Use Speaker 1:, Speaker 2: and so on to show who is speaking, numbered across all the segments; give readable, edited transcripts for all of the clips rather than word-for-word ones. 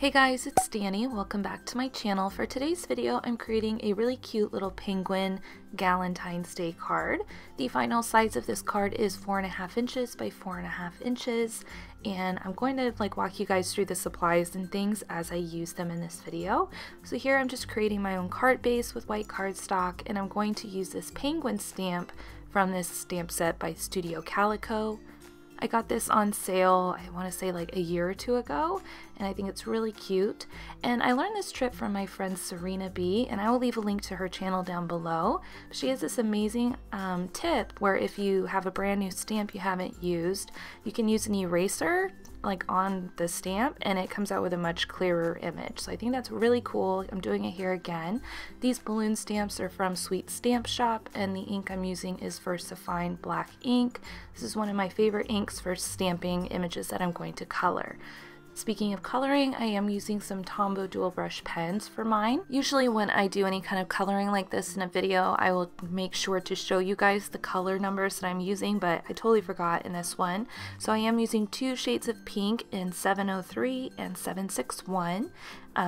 Speaker 1: Hey guys, it's Danny. Welcome back to my channel. For today's video, I'm creating a really cute little penguin Galentine's Day card. The final size of this card is 4.5 inches by 4.5 inches, and I'm going to walk you guys through the supplies and things as I use them in this video. So here I'm just creating my own card base with white cardstock, and I'm going to use this penguin stamp from this stamp set by Studio Calico. I got this on sale, I want to say a year or two ago, and I think it's really cute. And I learned this trick from my friend Serena B, and I will leave a link to her channel down below. She has this amazing tip where if you have a brand new stamp you haven't used, you can use an eraser on the stamp and it comes out with a much clearer image. So I think that's really cool. I'm doing it here again. These balloon stamps are from Sweet Stamp Shop, and the ink I'm using is VersaFine black ink. This is one of my favorite inks for stamping images that I'm going to color. Speaking of coloring, I am using some Tombow dual brush pens for mine. Usually when I do any kind of coloring like this in a video, I will make sure to show you guys the color numbers that I'm using, but I totally forgot in this one. So I am using two shades of pink in 703 and 761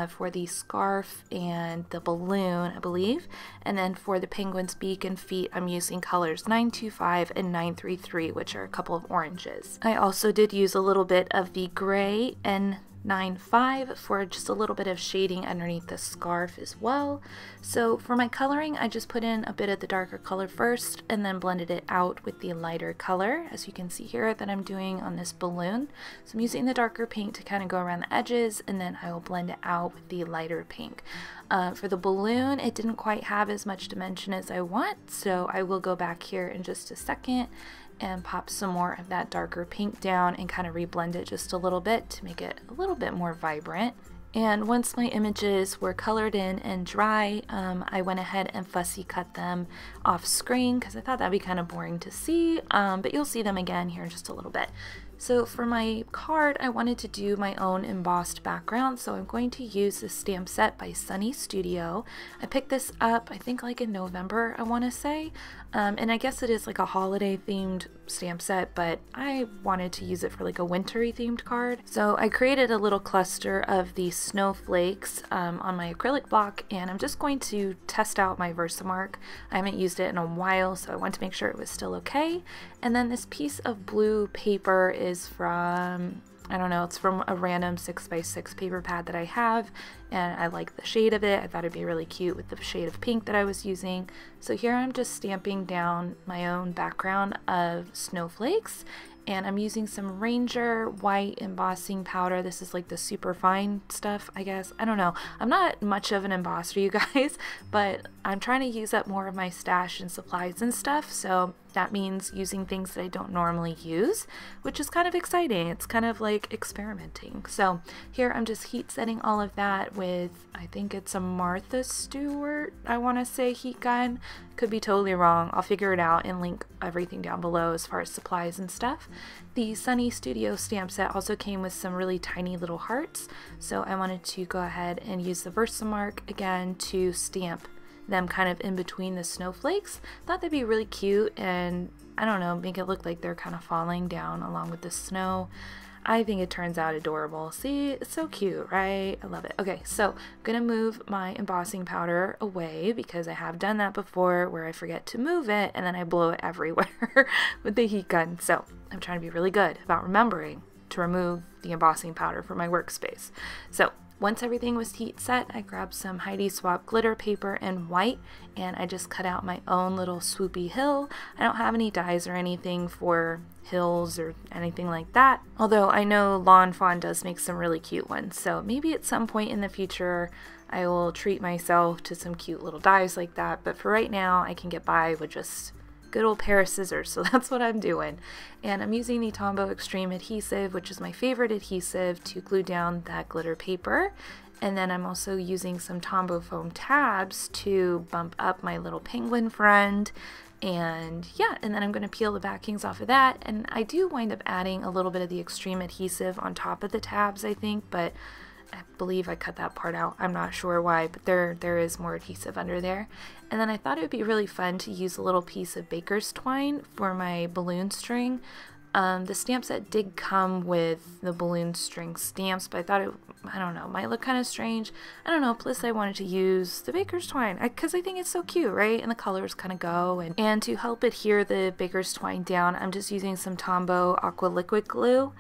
Speaker 1: for the scarf and the balloon, I believe. And then for the penguin's beak and feet, I'm using colors 925 and 933, which are a couple of oranges. I also did use a little bit of the gray and 9.5 for just a little bit of shading underneath the scarf as well. So for my coloring, I just put in a bit of the darker color first and then blended it out with the lighter color, as you can see here that I'm doing on this balloon. So I'm using the darker pink to kind of go around the edges, and then I will blend it out with the lighter pink. For the balloon, it didn't quite have as much dimension as I want, so I will go back here in just a second and pop some more of that darker pink down and kind of reblend it just a little bit to make it a little bit more vibrant. And once my images were colored in and dry, I went ahead and fussy cut them off screen because I thought that'd be kind of boring to see, but you'll see them again here in just a little bit. So for my card, I wanted to do my own embossed background, so I'm going to use this stamp set by Sunny Studio. I picked this up, I think in November, I want to say, and I guess it is a holiday themed stamp set, but I wanted to use it for a wintry themed card. So I created a little cluster of these snowflakes on my acrylic block, and I'm just going to test out my Versamark. I haven't used it in a while, so I wanted to make sure it was still okay. And then this piece of blue paper is from, I don't know, it's from a random 6x6 paper pad that I have, and I like the shade of it. I thought it'd be really cute with the shade of pink that I was using. So here I'm just stamping down my own background of snowflakes, and I'm using some Ranger white embossing powder. This is the super fine stuff, I guess. I don't know. I'm not much of an embosser, you guys, but I'm trying to use up more of my stash and supplies and stuff, so that means using things that I don't normally use, which is kind of exciting. It's kind of experimenting. So here I'm just heat setting all of that with, I think it's a Martha Stewart, I want to say, heat gun. Could be totally wrong. I'll figure it out and link everything down below as far as supplies and stuff. The Sunny Studio stamp set also came with some really tiny little hearts, so I wanted to go ahead and use the Versamark again to stamp them kind of in between the snowflakes. Thought that'd be really cute, and I don't know, make it look like they're kind of falling down along with the snow. I think it turns out adorable. See, it's so cute, right? I love it. Okay, so I'm gonna move my embossing powder away because I have done that before where I forget to move it and then I blow it everywhere with the heat gun. So I'm trying to be really good about remembering to remove the embossing powder from my workspace. So once everything was heat set, I grabbed some Heidi Swapp glitter paper and white, and I just cut out my own little swoopy hill. I don't have any dies or anything for hills or anything like that, although I know Lawn Fawn does make some really cute ones, so maybe at some point in the future I will treat myself to some cute little dies like that, but for right now I can get by with just good old pair of scissors, so that's what I'm doing. And I'm using the Tombow Extreme Adhesive, which is my favorite adhesive, to glue down that glitter paper. And then I'm also using some Tombow foam tabs to bump up my little penguin friend. And yeah, and then I'm going to peel the backings off of that. And I do wind up adding a little bit of the Extreme Adhesive on top of the tabs, I think, but I believe I cut that part out. I'm not sure why, but there is more adhesive under there. And then I thought it would be really fun to use a little piece of baker's twine for my balloon string. The stamp set did come with the balloon string stamps, but I thought it, I don't know, might look kind of strange. I don't know, plus I wanted to use the baker's twine because I think it's so cute, right? And the colors kind of go. And to help adhere the baker's twine down, I'm just using some Tombow Aqua Liquid Glue.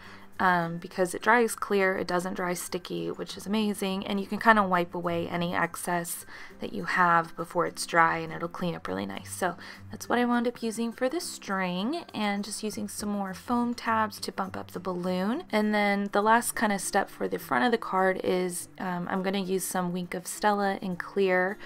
Speaker 1: Because it dries clear, it doesn't dry sticky, which is amazing, and you can kind of wipe away any excess that you have before it's dry and it'll clean up really nice. So that's what I wound up using for the string, and just using some more foam tabs to bump up the balloon. And then the last kind of step for the front of the card is I'm going to use some Wink of Stella in clear,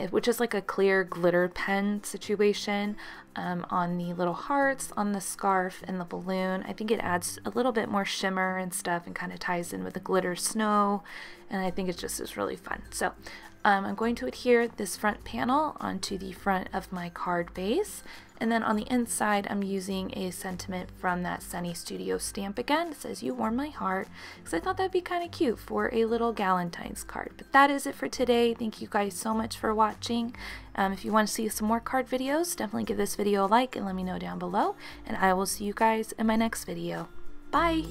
Speaker 1: which is like a clear glitter pen situation, on the little hearts, on the scarf, and the balloon. I think it adds a little bit more shimmer and stuff and kind of ties in with the glitter snow, and I think it just is really fun. So I'm going to adhere this front panel onto the front of my card base, and then on the inside I'm using a sentiment from that Sunny Studio stamp again. It says, "You warm my heart," because I thought that'd be kind of cute for a little Galentine's card. But that is it for today. Thank you guys so much for watching. If you want to see some more card videos, definitely give this video a like and let me know down below, and I will see you guys in my next video. Bye!